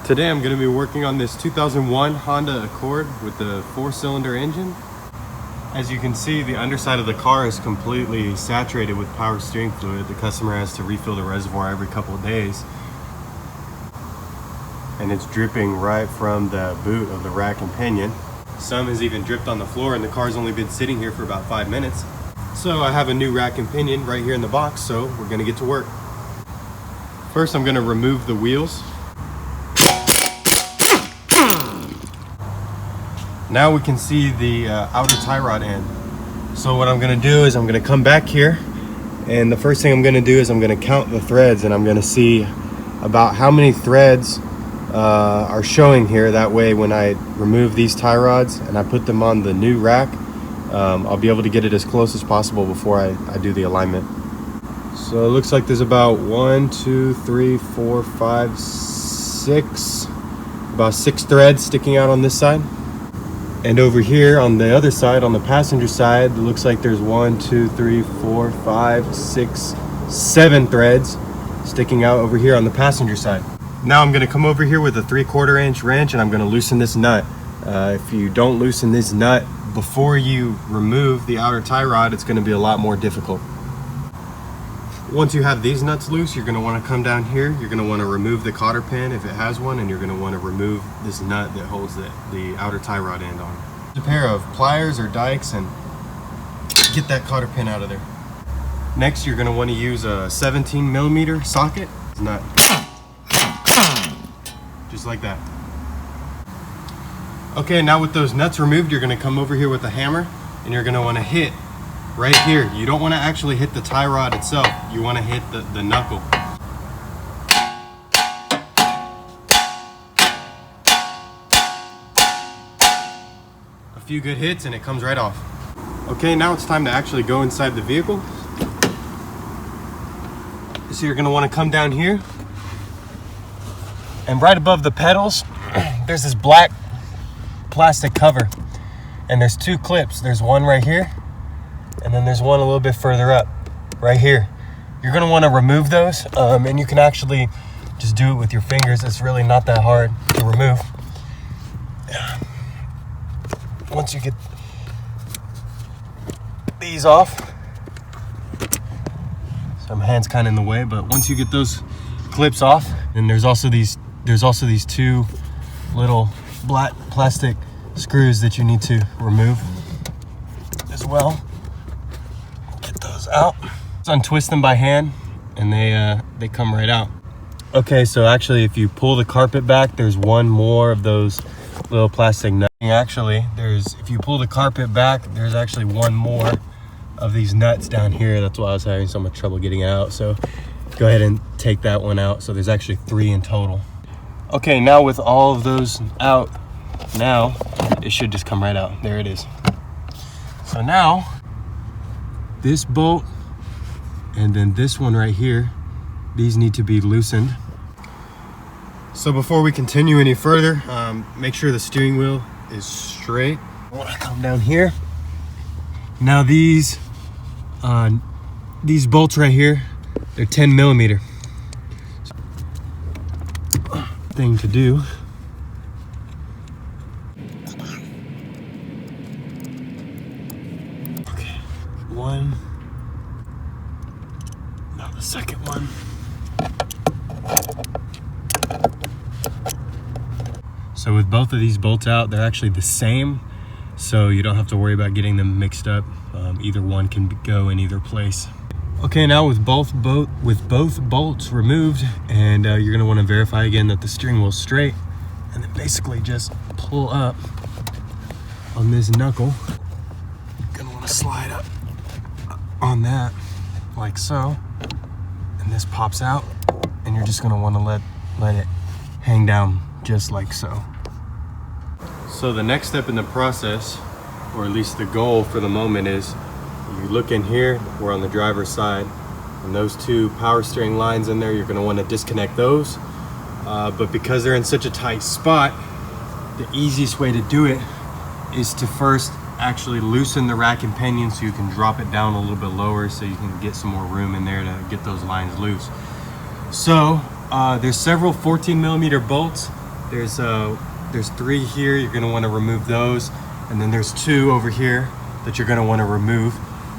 Today I'm going to be working on this 2001 Honda Accord with the 4-cylinder engine. As you can see, the underside of the car is completely saturated with power steering fluid. The customer has to refill the reservoir every couple of days. And it's dripping right from the boot of the rack and pinion. Some has even dripped on the floor, and the car's only been sitting here for about 5 minutes. So I have a new rack and pinion right here in the box, so we're going to get to work. First I'm going to remove the wheels. Now we can see the outer tie rod end. So what I'm going to do is I'm going to come back here, and the first thing I'm going to do is I'm going to count the threads, and I'm going to see about how many threads are showing here. That way when I remove these tie rods and I put them on the new rack, I'll be able to get it as close as possible before I do the alignment. So it looks like there's about 1, 2, 3, 4, 5, 6, about 6 threads sticking out on this side. And over here on the other side, on the passenger side, it looks like there's 1, 2, 3, 4, 5, 6, 7 threads sticking out over here on the passenger side. Now I'm going to come over here with a 3/4 inch wrench, and I'm going to loosen this nut. If you don't loosen this nut before you remove the outer tie rod, it's going to be a lot more difficult. Once you have these nuts loose, you're going to want to come down here. You're going to want to remove the cotter pin if it has one, and you're going to want to remove this nut that holds the outer tie rod end on. A pair of pliers or dikes and get that cotter pin out of there. Next, you're going to want to use a 17mm socket nut. Just like that. Okay, now with those nuts removed, you're going to come over here with a hammer, and you're going to want to hit right here. You don't want to actually hit the tie rod itself. You want to hit the knuckle. A few good hits and it comes right off. Okay, now it's time to actually go inside the vehicle. So you're going to want to come down here, and right above the pedals there's this black plastic cover, and there's 2 clips. There's one right here, and then there's one a little bit further up right here. You're going to want to remove those, and you can actually just do it with your fingers. It's really not that hard to remove. Once you get these off, so my hand's kind of in the way, but once you get those clips off, then there's also these 2 little black plastic screws that you need to remove as well. Get those out. Just untwist them by hand, and they come right out. Okay, so actually if you pull the carpet back, there's one more of those little plastic nuts. Actually, if you pull the carpet back, there's actually one more of these nuts down here. That's why I was having so much trouble getting it out. So go ahead and take that one out. So there's actually 3 in total. Okay, now with all of those out, now it should just come right out. There it is. So now this bolt and then this one right here, these need to be loosened. So before we continue any further, make sure the steering wheel is straight. I want to come down here. Now these bolts right here, they're 10mm. Thing to do. Okay, one. Now the second one. So with both of these bolts out, they're actually the same, so you don't have to worry about getting them mixed up. Either one can go in either place. Okay, now with both bolts removed, and you're going to want to verify again that the steering wheel is straight, and then basically just pull up on this knuckle. You're going to want to slide up on that like so, and this pops out, and you're just going to want to let it hang down just like so. So the next step in the process, or at least the goal for the moment, is you look in here, we're on the driver's side, and those 2 power steering lines in there, you're going to want to disconnect those. But because they're in such a tight spot, the easiest way to do it is to first actually loosen the rack and pinion so you can drop it down a little bit lower so you can get some more room in there to get those lines loose. So there's several 14mm bolts There's 3 here. You're going to want to remove those, and then there's 2 over here that you're going to want to remove.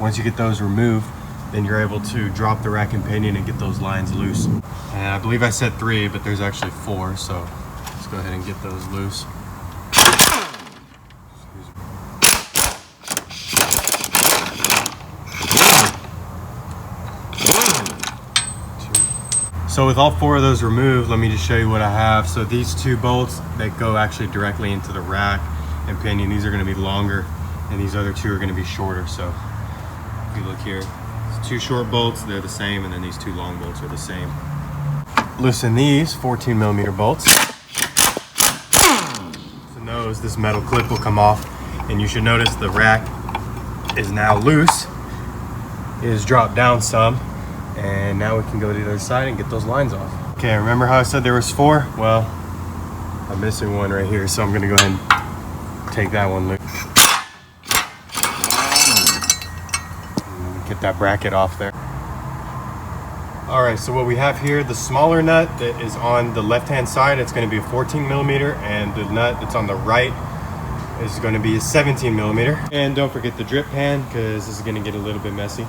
Once you get those removed, then you're able to drop the rack and pinion and get those lines loose. And I believe I said 3, but there's actually 4, so let's go ahead and get those loose. So with all 4 of those removed, let me just show you what I have. So these 2 bolts, they go actually directly into the rack and pinion. These are going to be longer, and these other 2 are going to be shorter. So if you look here, it's 2 short bolts, they're the same, and then these 2 long bolts are the same. Loosen these 14mm bolts. So those, this metal clip will come off, and you should notice the rack is now loose. It is dropped down some. And now we can go to the other side and get those lines off. Okay, remember how I said there was 4? Well, I'm missing one right here, so I'm gonna go ahead and take that one loose. Get that bracket off there. All right, so what we have here, the smaller nut that is on the left-hand side, it's gonna be a 14mm, and the nut that's on the right is gonna be a 17mm. And don't forget the drip pan, because this is gonna get a little bit messy.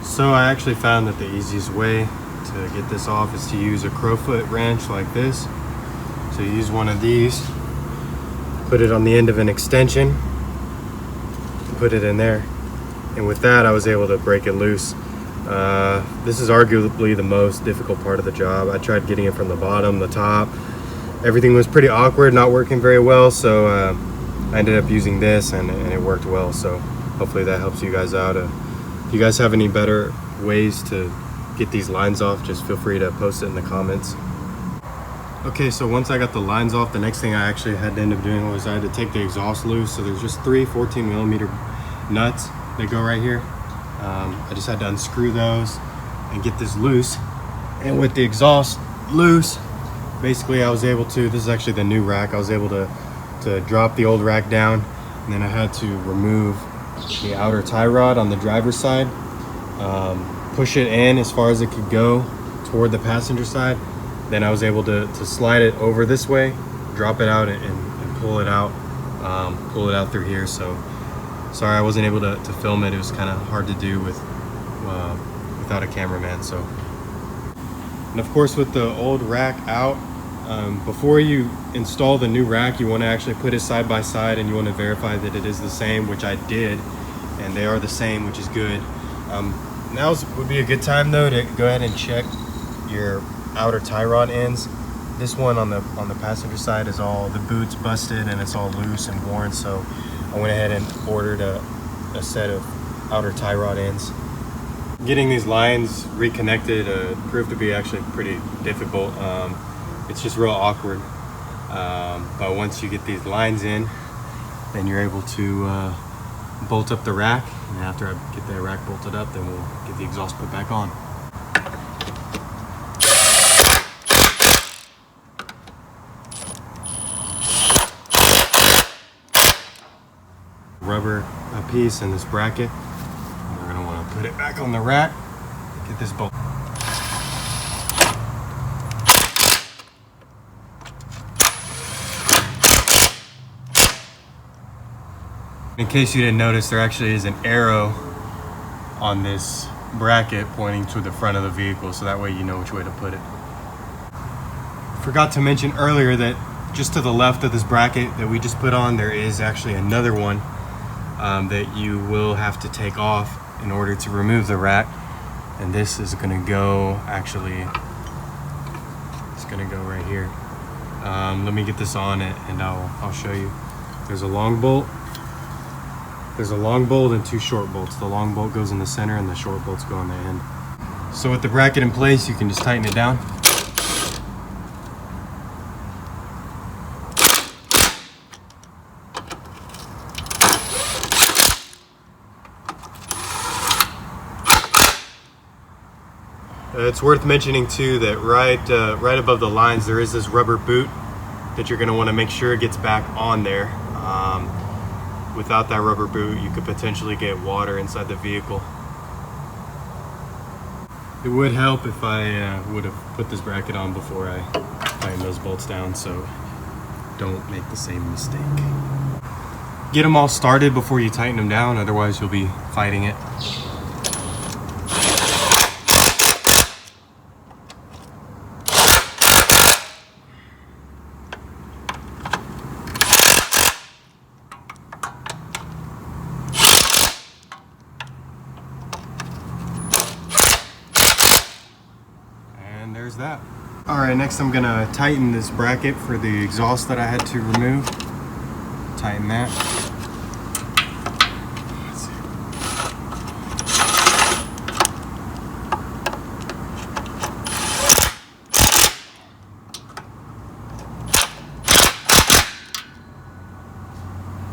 So I actually found that the easiest way to get this off is to use a crowfoot wrench like this. So you use one of these, put it on the end of an extension, put it in there, and with that I was able to break it loose. This is arguably the most difficult part of the job. I tried getting it from the bottom, the top. Everything was pretty awkward, not working very well, so I ended up using this, and it worked well. So hopefully that helps you guys out. If you guys have any better ways to get these lines off, just feel free to post it in the comments. Okay, so once I got the lines off, the next thing I actually had to end up doing was I had to take the exhaust loose. So there's just 3 14mm nuts that go right here. I just had to unscrew those and get this loose. And with the exhaust loose, basically I was able to, this is actually the new rack, I was able to drop the old rack down, and then I had to remove the outer tie rod on the driver's side, push it in as far as it could go toward the passenger side. Then I was able to slide it over this way, drop it out, and pull it out through here. So sorry I wasn't able to film it. It was kind of hard to do without a cameraman. So, and of course with the old rack out, before you install the new rack, you want to actually put it side by side, and you want to verify that it is the same, which I did, and they are the same, which is good. Now would be a good time though to go ahead and check your outer tie rod ends. This one on the passenger side is all, the boot's busted and it's all loose and worn, so I went ahead and ordered a set of outer tie rod ends. Getting these lines reconnected proved to be actually pretty difficult. It's just real awkward, but once you get these lines in, then you're able to bolt up the rack, and after I get the rack bolted up, then we'll get the exhaust put back on. Rubber piece in this bracket, and we're going to want to put it back on the rack, get this bolt. In case you didn't notice, there actually is an arrow on this bracket pointing to the front of the vehicle, so that way you know which way to put it. Forgot to mention earlier that just to the left of this bracket that we just put on, there is actually another one that you will have to take off in order to remove the rack. And this is going to go, actually, it's going to go right here. Let me get this on it and I'll show you. There's a long bolt. There's a long bolt and 2 short bolts. The long bolt goes in the center and the short bolts go on the end. So with the bracket in place, you can just tighten it down. It's worth mentioning too that right above the lines there is this rubber boot that you're going to want to make sure it gets back on there. Without that rubber boot, you could potentially get water inside the vehicle. It would help if I would have put this bracket on before I tighten those bolts down, so don't make the same mistake. Get them all started before you tighten them down, otherwise you'll be fighting it. There's that. All right, next I'm gonna tighten this bracket for the exhaust that I had to remove. Tighten that. Let's see.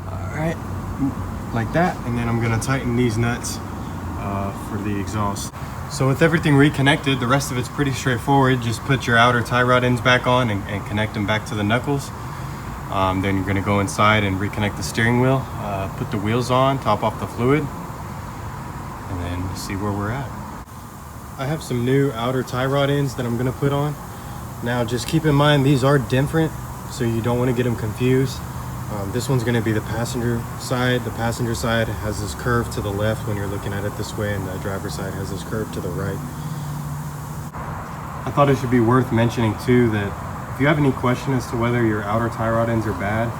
All right, like that, and then I'm gonna tighten these nuts for the exhaust. So with everything reconnected, the rest of it's pretty straightforward. Just put your outer tie rod ends back on and connect them back to the knuckles. Then you're gonna go inside and reconnect the steering wheel, put the wheels on, top off the fluid, and then see where we're at. I have some new outer tie rod ends that I'm gonna put on. Now just keep in mind, these are different, so you don't wanna get them confused. This one's gonna be the passenger side. The passenger side has this curve to the left when you're looking at it this way, and the driver's side has this curve to the right. I thought it should be worth mentioning too that if you have any question as to whether your outer tie rod ends are bad,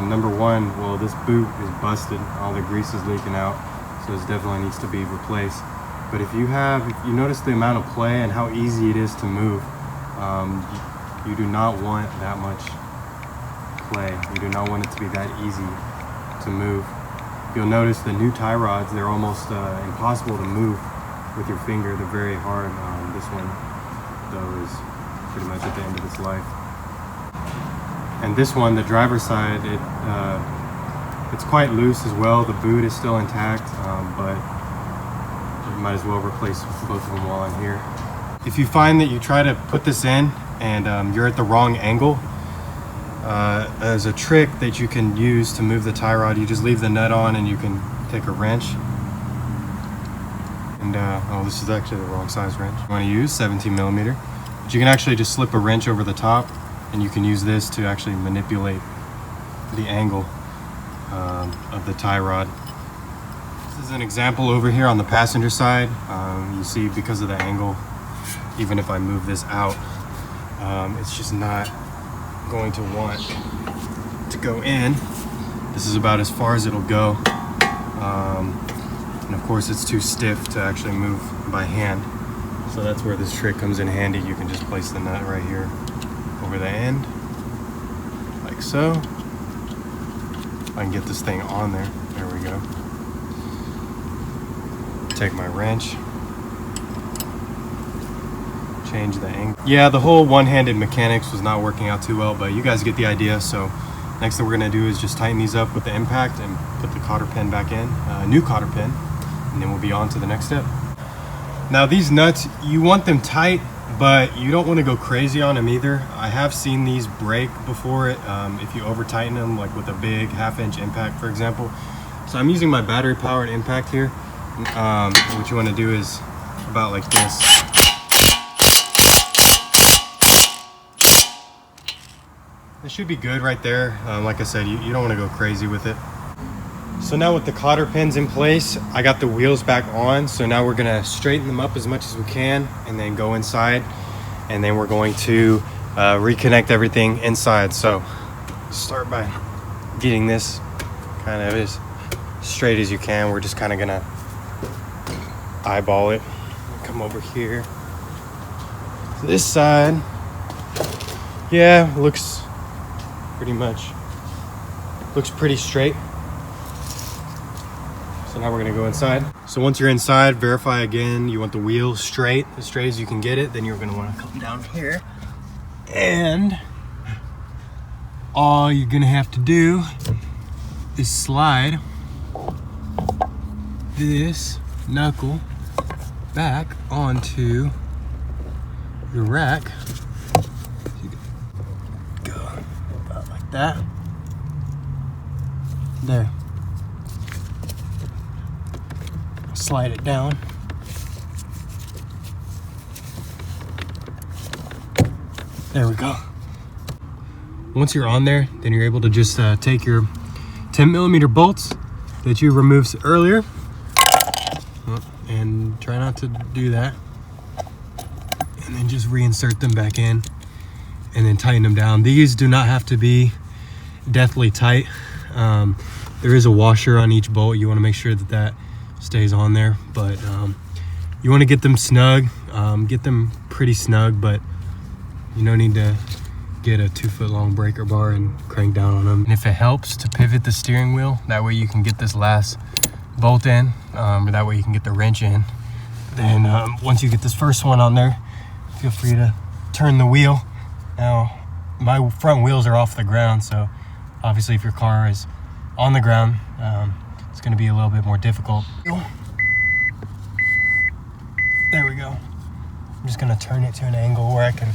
number one, well, this boot is busted. All the grease is leaking out, so this definitely needs to be replaced. But if you notice the amount of play and how easy it is to move, you do not want that much play. You do not want it to be that easy to move. You'll notice the new tie rods, they're almost impossible to move with your finger. They're very hard. This one, though, is pretty much at the end of its life. And this one, the driver's side, it's quite loose as well. The boot is still intact, but you might as well replace both of them while I'm here. If you find that you try to put this in and you're at the wrong angle, there's a trick that you can use to move the tie rod. You just leave the nut on and you can take a wrench. And oh, this is actually the wrong size wrench. You want to use 17 millimeter, but you can actually just slip a wrench over the top, and you can use this to actually manipulate the angle of the tie rod. This is an example over here on the passenger side. You see, because of the angle, even if I move this out, it's just not going to want to go in. This is about as far as it'll go, and of course it's too stiff to actually move by hand, so that's where this trick comes in handy. You can just place the nut right here over the end like so. I can get this thing on there. There we go. Take my wrench, change the angle. Yeah, the whole one-handed mechanics was not working out too well, but you guys get the idea. So next thing we're gonna do is just tighten these up with the impact and put the cotter pin back in, a new cotter pin, and then we'll be on to the next step. Now these nuts, you want them tight, but you don't want to go crazy on them either. I have seen these break before if you over tighten them, like with a big 1/2 inch impact, for example. So I'm using my battery powered impact here. What you want to do is about like this. It should be good right there. Like I said, you don't want to go crazy with it. So now with the cotter pins in place, I got the wheels back on. So now we're gonna straighten them up as much as we can and then go inside. And then we're going to reconnect everything inside. So start by getting this kind of as straight as you can. We're just kind of gonna eyeball it. Come over here. This side, yeah, looks pretty straight. So now we're gonna go inside. So once you're inside, verify again. You want the wheel straight, as straight as you can get it. Then you're gonna wanna come down here. And all you're gonna have to do is slide this knuckle back onto your rack. Go about like that. There. Slide it down. There we go. Once you're on there, then you're able to just take your 10mm bolts that you removed earlier, and try not to do that, and then just reinsert them back in and then tighten them down. These do not have to be deathly tight. There is a washer on each bolt. You want to make sure that that stays on there, but you want to get them snug, get them pretty snug, but you don't need to get a 2-foot long breaker bar and crank down on them. And if it helps to pivot the steering wheel, that way you can get this last bolt in, or that way you can get the wrench in. Then once you get this first one on there, feel free to turn the wheel. Now my front wheels are off the ground, so obviously if your car is on the ground, it's going to be a little bit more difficult. There we go. I'm just going to turn it to an angle where I can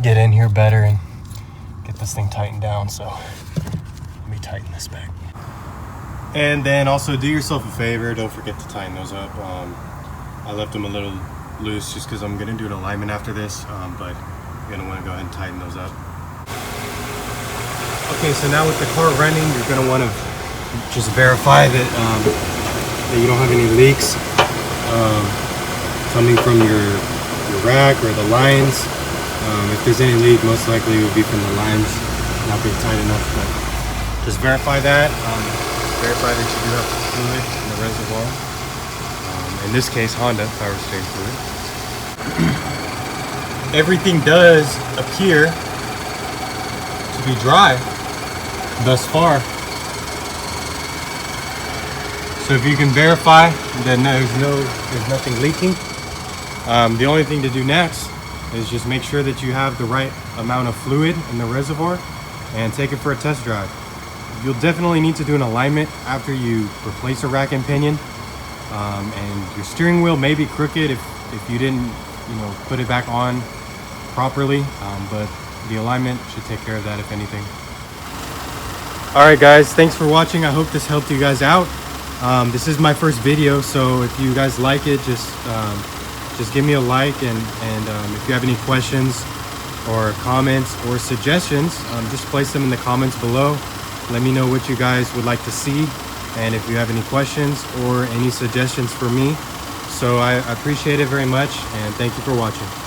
get in here better and get this thing tightened down. So let me tighten this back. And then also do yourself a favor, don't forget to tighten those up. I left them a little loose just because I'm going to do an alignment after this, but you're going to want to go ahead and tighten those up. Okay, so now with the car running, you're going to want to just verify that, that you don't have any leaks coming from your rack or the lines. If there's any leak, most likely it would be from the lines not being tight enough, but just verify that. Verify that you do have fluid in the reservoir. In this case, Honda power steering fluid. Everything does appear to be dry thus far. So if you can verify that there's nothing leaking, the only thing to do next is just make sure that you have the right amount of fluid in the reservoir and take it for a test drive. You'll definitely need to do an alignment after you replace a rack and pinion, and your steering wheel may be crooked if you didn't put it back on properly, but the alignment should take care of that if anything. Alright guys, thanks for watching. I hope this helped you guys out. This is my first video, so if you guys like it, just give me a like, and if you have any questions or comments or suggestions, just place them in the comments below. Let me know what you guys would like to see, and if you have any questions or any suggestions for me. So I appreciate it very much, and thank you for watching.